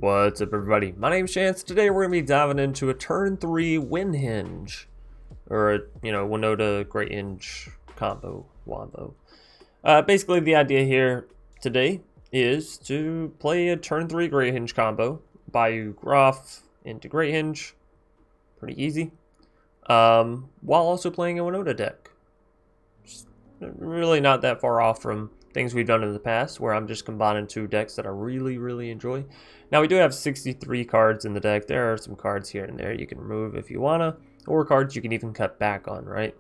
What's up, everybody? My name's Chance. Today we're going to be diving into a turn 3 win hinge, or a, Winota Great Hinge combo, wombo. Basically, the idea here today is to play a turn 3 Great Hinge combo. Bayou Graph into Great Hinge, pretty easy, while also playing a Winota deck. Just really not that far off from things we've done in the past, where I'm just combining two decks that I really enjoy. Now, we do have 63 cards in the deck. There are some cards here and there you can remove if you wanna, or cards you can even cut back on, right?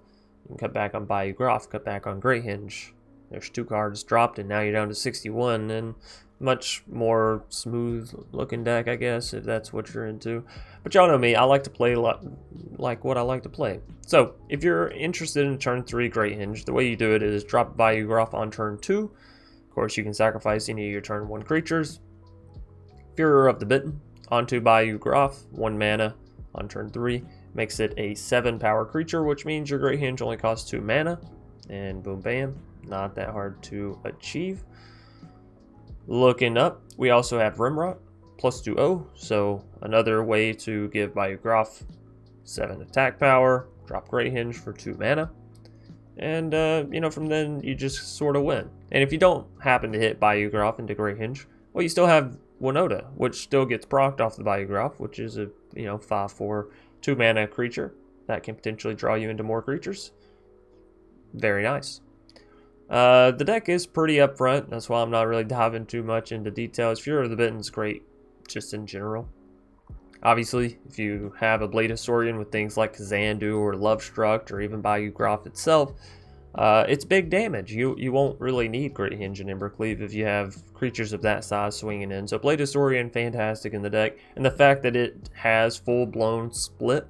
You can cut back on Bayou Graph, cut back on Great Hinge. There's 2 cards dropped, and now you're down to 61, and much more smooth looking deck, I guess, if that's what you're into. But y'all know me, I like to play like what I like to play. So if you're interested in turn 3 Great Hinge, the way you do it is drop Bayou Graph on turn 2. Of course, you can sacrifice any of your turn 1 creatures. Fury of the Bitten onto Bayou Graph, 1 mana on turn 3. Makes it a 7 power creature, which means your Great Hinge only costs 2 mana. And boom bam, not that hard to achieve. Looking up, we also have Rimrot, plus 2/0, so another way to give Bayou Graph 7 attack power, drop Great Hinge for 2 mana, and from then you just sort of win. And if you don't happen to hit Bayou Graph into Great Hinge, well, you still have Winota, which still gets procced off the Bayou Graph, which is a 5/4 2 mana creature that can potentially draw you into more creatures. Very nice. The deck is pretty upfront, that's why I'm not really diving too much into details. Fury of the Bitten's great just in general. Obviously, if you have a Blade Historian with things like Xandu or Lovestruck or even Bayou Graph itself, it's big damage. You won't really need Great Hinge and Embercleave if you have creatures of that size swinging in. So Blade Historian, fantastic in the deck, and the fact that it has full-blown split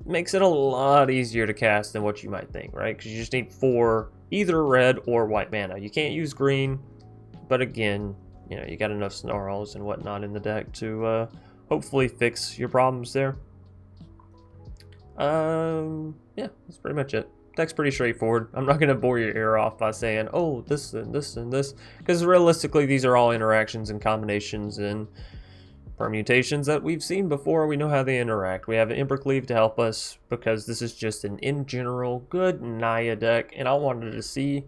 makes it a lot easier to cast than what you might think, right? Because you just need 4 either red or white mana. You can't use green, but again, you got enough snarls and whatnot in the deck to hopefully fix your problems there. Yeah, that's pretty much it. Deck's pretty straightforward. I'm not going to bore your ear off by saying, oh, this and this and this, because realistically, these are all interactions and combinations and permutations that we've seen before. We know how they interact. We have an Embercleave to help us because this is just an in general good Naya deck, and I wanted to see,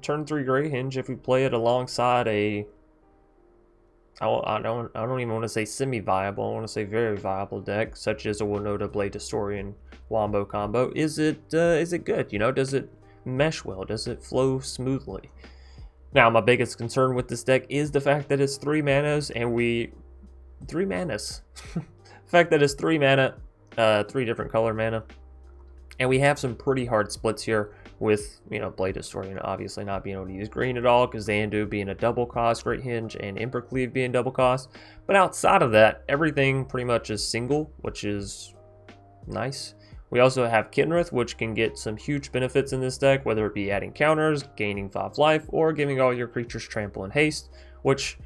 turn 3 Great Hinge if we play it alongside a I don't even want to say semi-viable, I want to say very viable deck such as a Winota Blade Historian Wombo combo. Is it good? Does it mesh well? Does it flow smoothly? Now, my biggest concern with this deck is the fact that it's 3 manas, and 3 manas. The fact that it's 3 mana, 3 different color mana, and we have some pretty hard splits here with, Blade Historian obviously not being able to use green at all, because Xandu being a double cost Great Hinge and Embercleave being double cost. But outside of that, everything pretty much is single, which is nice. We also have Kinrith, which can get some huge benefits in this deck, whether it be adding counters, gaining 5 life, or giving all your creatures trample and haste, which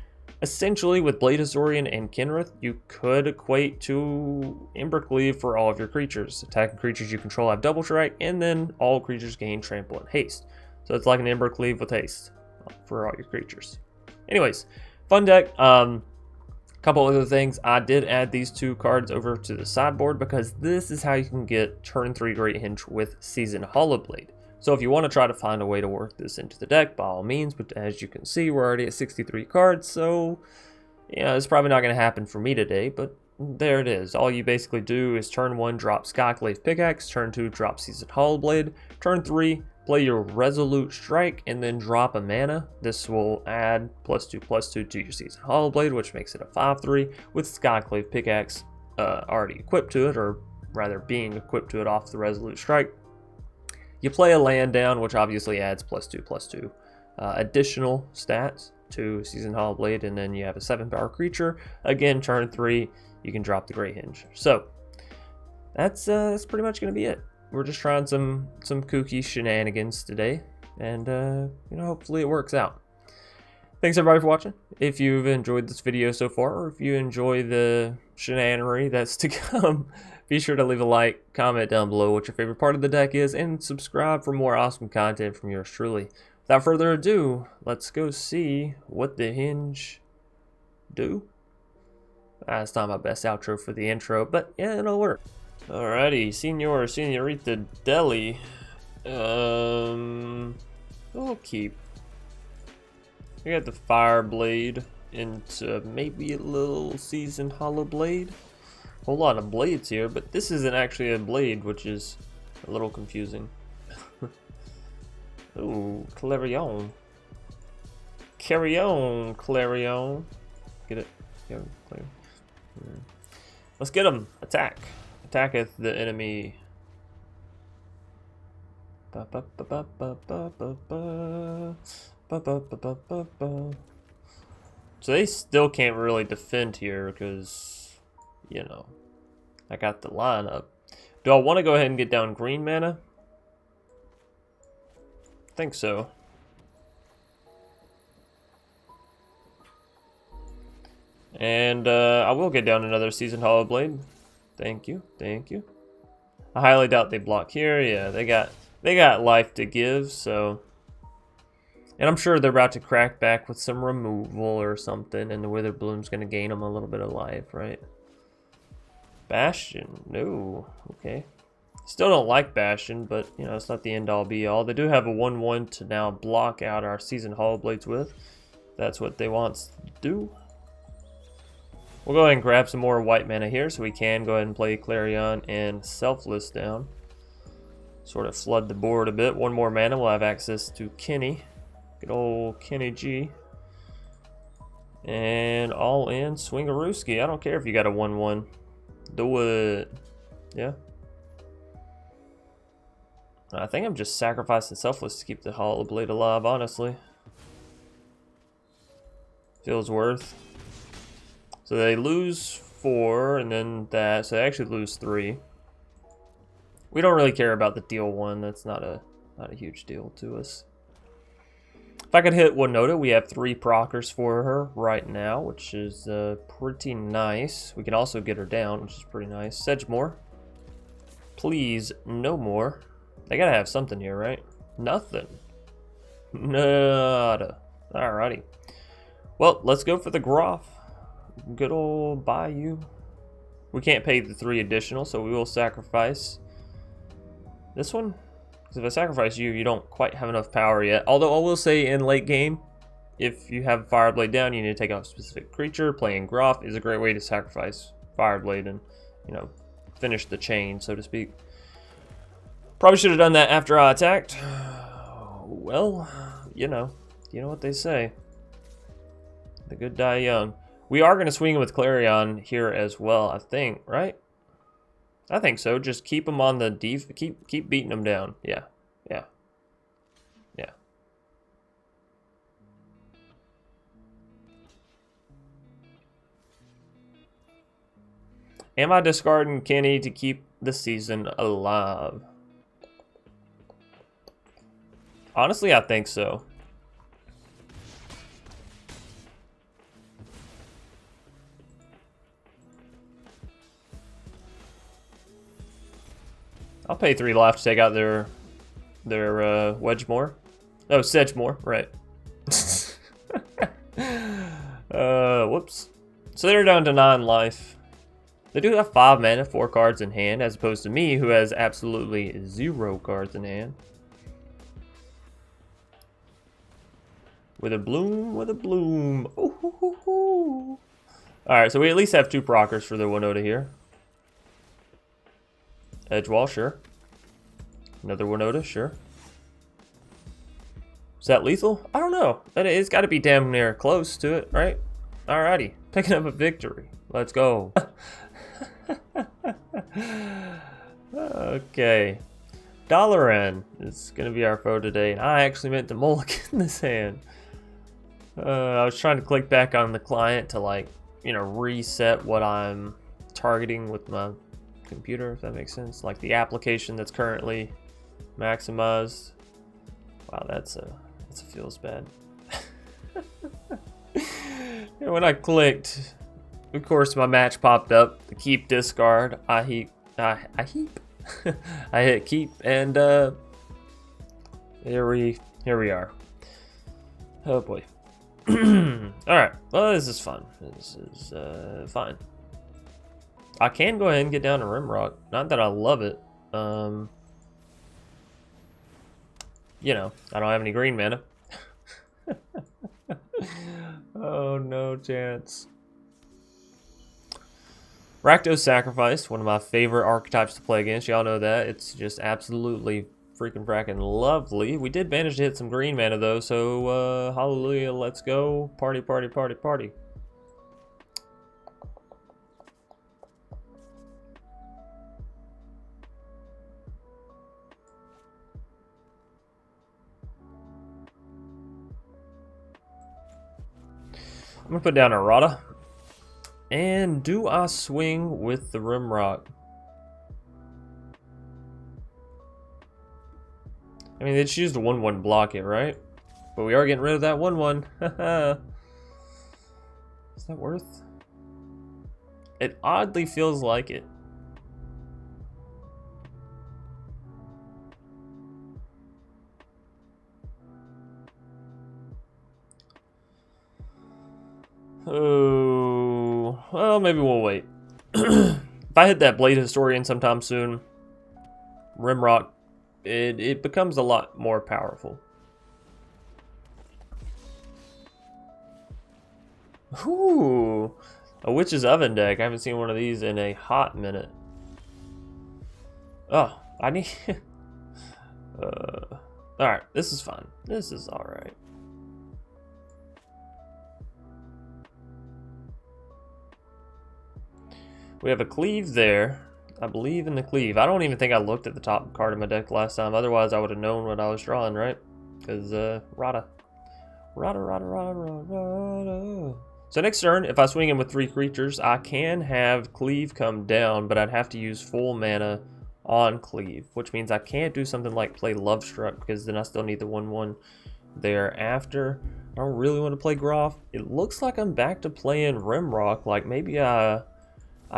essentially with Blade Historian and Kinrith, you could equate to Embercleave for all of your creatures. Attacking creatures you control have double strike, and then all creatures gain trample and haste. So it's like an Embercleave with haste for all your creatures. Anyways, fun deck. Couple other things, I did add these 2 cards over to the sideboard because this is how you can get turn 3 Great Hinge with Seasoned Hollowblade. So if you want to try to find a way to work this into the deck, by all means, but as you can see, we're already at 63 cards, so it's probably not going to happen for me today, but there it is. All you basically do is turn 1, drop Skyclave Pickaxe, turn 2, drop Seasoned Hollowblade, turn 3, play your Resolute Strike, and then drop a mana. This will add +2/+2 to your Seasoned Hollowblade, which makes it a 5/3 with Skyclave Pickaxe already equipped to it, or rather being equipped to it off the Resolute Strike. You play a land down, which obviously adds +2/+2 additional stats to Seasoned Hollowblade, and then you have a 7 power creature. Again, turn 3, you can drop the Great Hinge. So that's pretty much going to be it. We're just trying some kooky shenanigans today, and hopefully it works out. Thanks everybody for watching. If you've enjoyed this video so far, or if you enjoy the shenanery that's to come, be sure to leave a like, comment down below what your favorite part of the deck is, and subscribe for more awesome content from yours truly. Without further ado, let's go see what the Hinge do. That's not my best outro for the intro, but yeah, it'll work. Alrighty, Senorita Deli. We'll keep. We got the Fire Blade into maybe a little Seasoned Hollow Blade. Whole lot of blades here, but this isn't actually a blade, which is a little confusing. Ooh, Clarion. Carry on, Clarion. Get it? Yeah, Clarion. Let's get him. Attack. Attacketh the enemy. Ba, ba, ba, ba, ba, ba, ba, ba. Ba, ba, ba, ba, ba, ba. So they still can't really defend here because, you know, I got the lineup. Do I want to go ahead and get down green mana? I think so. And I will get down another Seasoned Hollow Blade. Thank you, thank you. I highly doubt they block here. Yeah, they got life to give, so. And I'm sure they're about to crack back with some removal or something, and the Wither Bloom's gonna gain them a little bit of life, right? Bastion, no, okay. Still don't like Bastion, but you know, it's not the end all be all. They do have a 1/1 to now block out our Seasoned Hollow Blades with. That's what they want to do. We'll go ahead and grab some more white mana here so we can go ahead and play Clarion and Selfless down. Sort of flood the board a bit. One more mana, we'll have access to Kenny. Good old Kenny G. And all in Swingarooski. I don't care if you got a 1/1. Do it. Yeah. I think I'm just sacrificing Selfless to keep the Hollow Blade alive, honestly. Feels worth. So they lose 4 and then that, so they actually lose 3. We don't really care about the deal 1. That's not a huge deal to us. If I could hit Winota, we have 3 proccers for her right now, which is pretty nice. We can also get her down, which is pretty nice. Sedgemoor. Please, no more. They gotta have something here, right? Nothing. Nada. Alrighty. Well, let's go for the Groff. Good old Bayou. We can't pay the 3 additional, so we will sacrifice this one. Because if I sacrifice you, you don't quite have enough power yet. Although I will say in late game, if you have Fireblade down, you need to take out a specific creature. Playing Groff is a great way to sacrifice Fireblade and, you know, finish the chain, so to speak. Probably should have done that after I attacked. Well, you know what they say. The good die young. We are going to swing with Clarion here as well, I think, right? I think so. Just keep them on the keep beating them down. Yeah. Yeah. Yeah. Am I discarding Kenny to keep the season alive? Honestly, I think so. I'll pay 3 life to take out their Wedgemore. Oh, Sedgemoor, right. Whoops. So they're down to 9 life. They do have 5 mana, 4 cards in hand, as opposed to me, who has absolutely 0 cards in hand. With a bloom, with a bloom. Ooh, hoo, hoo, hoo. Alright, so we at least have 2 proccers for the Winota here. Edgewall, sure. Another Winota, sure. Is that lethal? I don't know. It's got to be damn near close to it, right? Alrighty. Picking up a victory. Let's go. Okay. Dalaran is going to be our foe today. And I actually meant to mulligan this hand. I was trying to click back on the client to, like, you know, reset what I'm targeting with my computer, if that makes sense. Like the application that's currently maximized. Wow, that's feels bad. And when I clicked, of course my match popped up. The keep discard. I heap. I hit keep, and here we are. Oh boy. All right. Well, this is fun. This is fine. I can go ahead and get down to Rimrock. Not that I love it. You know, I don't have any green mana. Oh, no chance. Rakdos Sacrifice, one of my favorite archetypes to play against. Y'all know that. It's just absolutely freaking fracking lovely. We did manage to hit some green mana though, so hallelujah, let's go. Party, party, party, party. I'm gonna put down a Rada. And do I swing with the Rimrock? I mean, they just used a 1/1 block it, right? But we are getting rid of that 1/1. Is that worth? It oddly feels like it. Oh, well, maybe we'll wait. If I hit that Blade Historian sometime soon, Rimrock, it becomes a lot more powerful. Ooh, a Witch's Oven deck. I haven't seen one of these in a hot minute. Oh, I need... Alright, this is fine. This is alright. We have a Cleave there. I believe in the Cleave. I don't even think I looked at the top card of my deck last time. Otherwise, I would have known what I was drawing, right? Because, Rada. So next turn, if I swing in with 3 creatures, I can have Cleave come down, but I'd have to use full mana on Cleave, which means I can't do something like play Lovestruck, because then I still need the 1/1 thereafter. I don't really want to play Groff. It looks like I'm back to playing Rimrock. Like, maybe I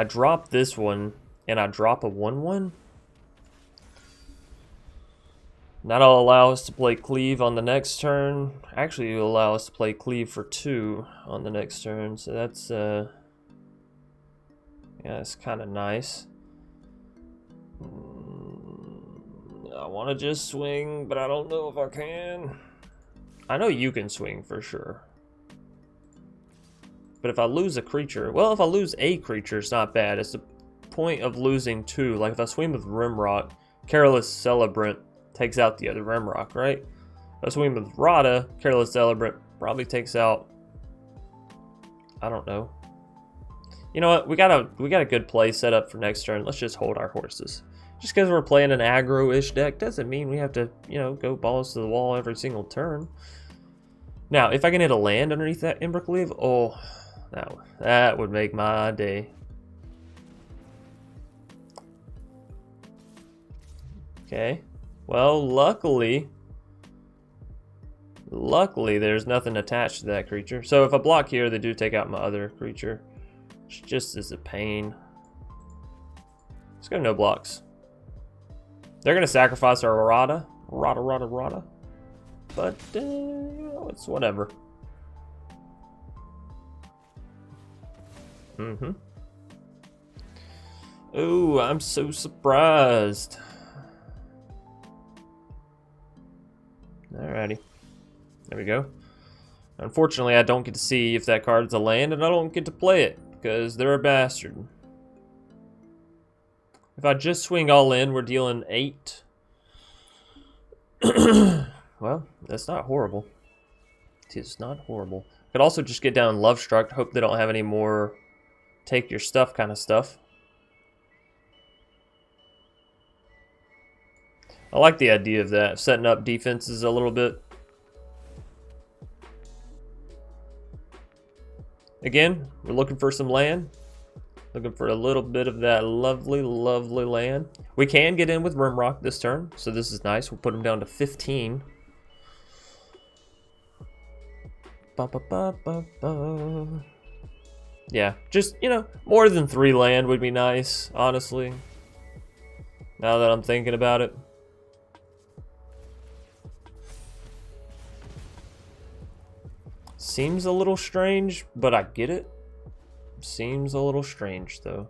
drop this one, and I drop a 1/1. That'll allow us to play Cleave on the next turn. Actually, it'll allow us to play Cleave for 2 on the next turn. So that's, yeah, it's kind of nice. I want to just swing, but I don't know if I can. I know you can swing for sure. But if I lose a creature, well, if I lose a creature, it's not bad. It's the point of losing 2. Like if I swing with Rimrock, Careless Celebrant takes out the other Rimrock, right? If I swing with Rada, Careless Celebrant probably takes out, I don't know. You know what? We got a good play set up for next turn. Let's just hold our horses. Just because we're playing an aggro-ish deck doesn't mean we have to, you know, go balls to the wall every single turn. Now, if I can hit a land underneath that Ember Cleave, oh, that would make my day. Okay. Well, luckily, there's nothing attached to that creature. So if I block here, they do take out my other creature. It's just as a pain. Let's go no blocks. They're going to sacrifice our Rada. Rada. But, you know, it's whatever. Ooh, I'm so surprised. Alrighty. There we go. Unfortunately, I don't get to see if that card's a land, and I don't get to play it, because they're a bastard. If I just swing all in, we're dealing 8. Well, that's not horrible. It's not horrible. Could also just get down Lovestruck, hope they don't have any more take your stuff kind of stuff. I like the idea of that, setting up defenses a little bit. Again, we're looking for some land. Looking for a little bit of that lovely, lovely land. We can get in with Rimrock this turn, so this is nice. We'll put him down to 15. Yeah, just, you know, more than 3 land would be nice, honestly. Now that I'm thinking about it. Seems a little strange, but I get it. Seems a little strange, though.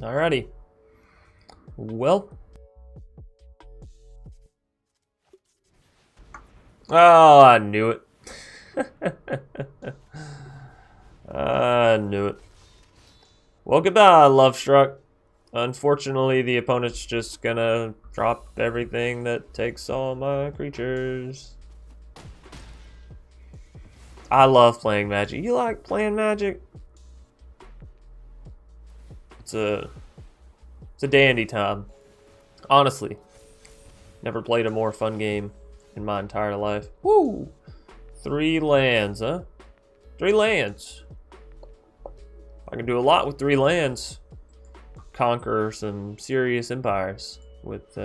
Alrighty. Well. Oh, I knew it. I knew it. Well, goodbye, Love Struck. Unfortunately, the opponent's just gonna drop everything that takes all my creatures. I love playing Magic. You like playing Magic? It's a dandy time. Honestly, never played a more fun game in my entire life. Woo! 3 lands, huh? 3 lands. I can do a lot with 3 lands. Conquer some serious empires with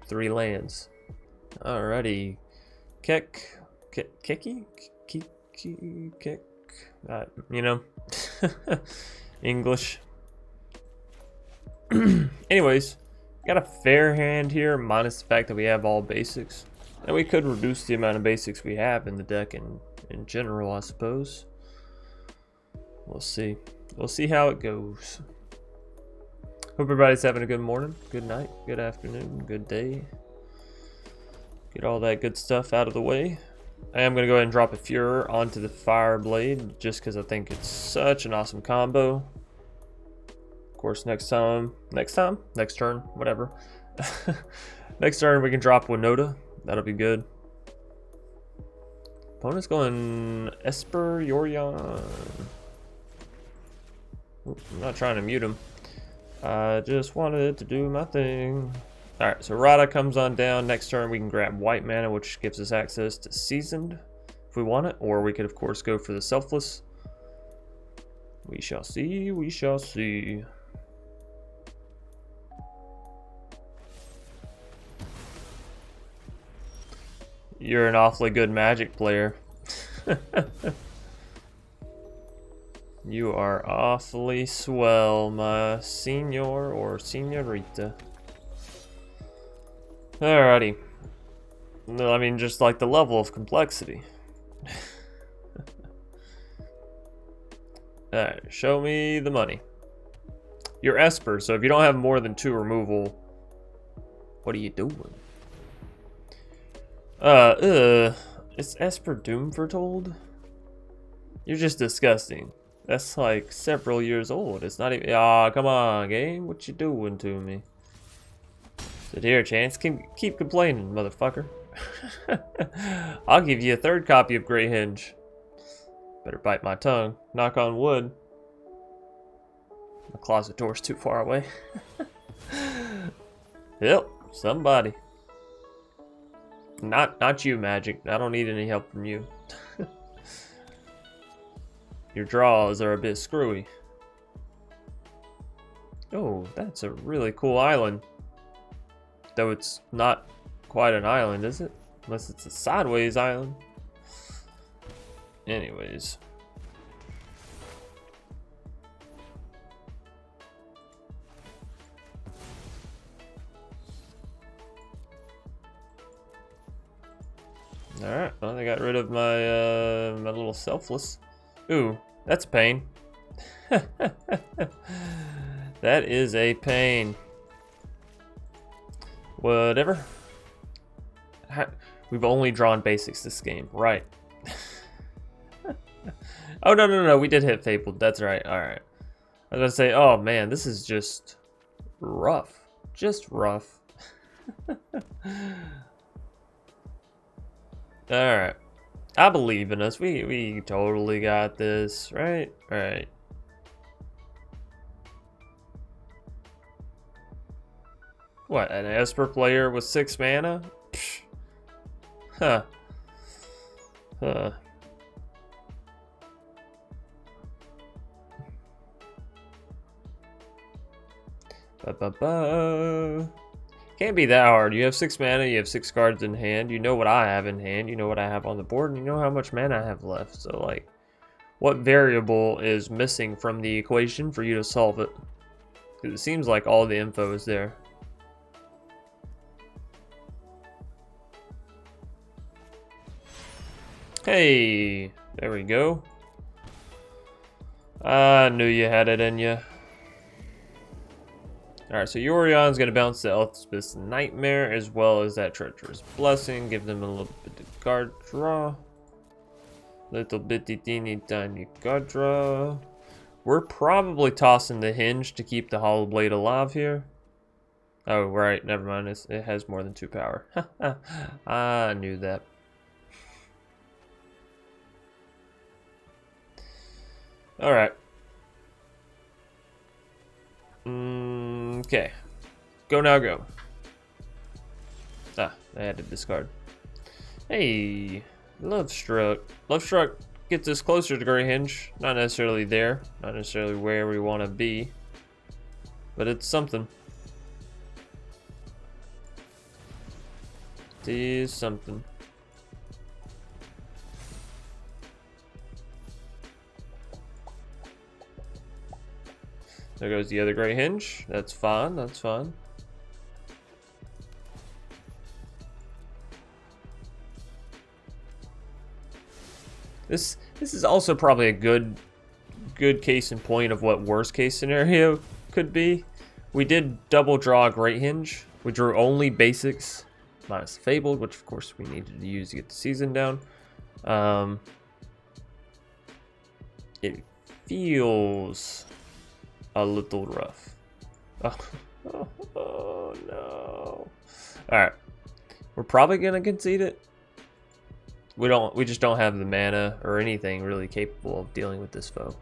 3 lands. Alrighty. Keki? You know, English. Anyways, got a fair hand here, minus the fact that we have all basics. And we could reduce the amount of basics we have in the deck in general, I suppose. We'll see. We'll see how it goes. Hope everybody's having a good morning, good night, good afternoon, good day. Get all that good stuff out of the way. I am going to go ahead and drop a Furor onto the Fireblade just because I think it's such an awesome combo. Of course, next turn, whatever. Next turn we can drop Winota. That'll be good. Opponent's going Esper Yorion. Ooh, I'm not trying to mute him. I just wanted to do my thing. Alright, so Rada comes on down. Next turn we can grab white mana, which gives us access to Seasoned if we want it. Or we could, of course, go for the Selfless. We shall see, we shall see. You're an awfully good Magic player. You are awfully swell, my senor or senorita. Alrighty. No, I mean, just like the level of complexity. Alright, show me the money. You're Esper, so if you don't have more than 2 removal, what are you doing? Is Esper Doom Foretold? You're just disgusting. That's like several years old. It's not even. Ah, come on, game. What you doing to me? Sit here, Chance. Keep complaining, motherfucker. I'll give you a 3rd copy of Great Henge. Better bite my tongue. Knock on wood. My closet door's too far away. Yep, somebody. Not you, Magic. I don't need any help from you. Your draws are a bit screwy. Oh, that's a really cool island. Though it's not quite an island, is it? Unless it's a sideways island. Anyways. Alright, well, I got rid of my my little Selfless. Ooh, that's a pain. That is a pain. Whatever. We've only drawn basics this game, right? Oh, no, we did hit Fabled. That's right, alright. I was gonna say, oh man, this is just rough. Just rough. Alright. I believe in us. We totally got this, right? Right. What, an Esper player with 6 mana? Psh. Huh. Huh. Ba-ba-ba. Can't be that hard. You have 6 mana, you have 6 cards in hand, you know what I have in hand, you know what I have on the board, and you know how much mana I have left. So, like, what variable is missing from the equation for you to solve it? Because it seems like all the info is there. Hey, there we go. I knew you had it in you. Alright, so Yorion's going to bounce the Elspeth's Nightmare as well as that Treacherous Blessing. Give them a little bit of card draw. Little bitty teeny tiny card draw. We're probably tossing the Hinge to keep the Hollow Blade alive here. Oh, right, never mind. It has more than 2 power. I knew that. Alright. Okay. Go now, go. Ah, I had to discard. Hey, Love Struck. Love Struck gets us closer to Great Henge. Not necessarily there. Not necessarily where we want to be. But it's something. It is something. There goes the other Great Henge. That's fine. That's fine. This is also probably a good case in point of what worst case scenario could be. We did double draw a Great Henge. We drew only basics minus Fabled, which of course we needed to use to get the season down. It feels a little rough. Oh no. Alright. We're probably gonna concede it. We just don't have the mana or anything really capable of dealing with this foe.